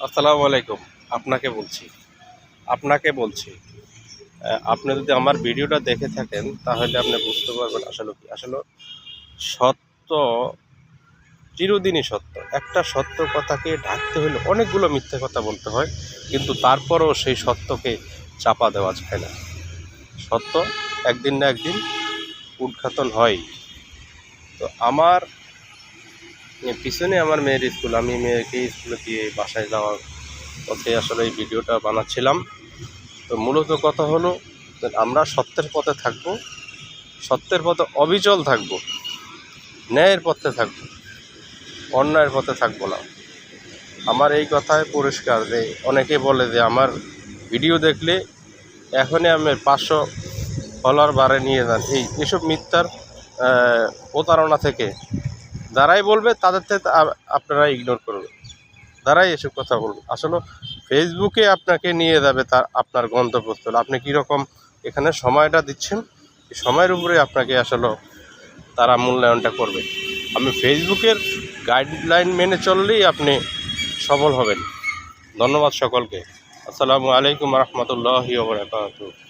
আসসালামু আলাইকুম। আপনাকে বলছি আপনি যদি আমার ভিডিওটা দেখে থাকেন তাহলে আপনি বুঝতে পারবেন আসলে কি। আসলে সত্য চিরদিনই সত্য। একটা সত্য কথাকে ঢাকতে হলে অনেকগুলো মিথ্যে কথা বলতে হয়, কিন্তু তারপরেও সেই সত্যকে চাপা দেওয়া যায় না। সত্য একদিন না একদিন উদ্ঘাটন হয়ই। তো আমার পিছনে আমার মেয়ের স্কুল, আমি মেয়েকে স্কুলে দিয়ে বাসায় যাওয়ার পথে আসলে এই ভিডিওটা বানাচ্ছিলাম। তো মূলত কথা হলো যে আমরা সত্যের পথে থাকব, সত্যের পথে অবিচল থাকব, ন্যায়ের পথে থাকব, অন্যায়ের পথে থাকব না। আমার এই কথায় পরিষ্কার যে অনেকে বলে যে আমার ভিডিও দেখলে এখনই আমি 500 ফলোয়ার বাড়ে নিয়ে যান, এসব মিথ্যার প্রতারণা থেকে যারাই বলবে তাদের থেকে আপনারা ইগনোর করবেন। যারাই এসব কথা বলবে আসলে ফেসবুকে আপনাকে নিয়ে যাবে তার আপনার গন্তব্যস্থলে। আপনি কীরকম এখানে সময়টা দিচ্ছেন, এই সময়ের উপরে আপনাকে আসলে তারা মূল্যায়নটা করবে। আমি ফেসবুকের গাইডলাইন মেনে চললেই আপনি সফল হবেন। ধন্যবাদ সকলকে। আসসালামু আলাইকুম রহমতুল্লাহি ওয়া বারাকাতুহু।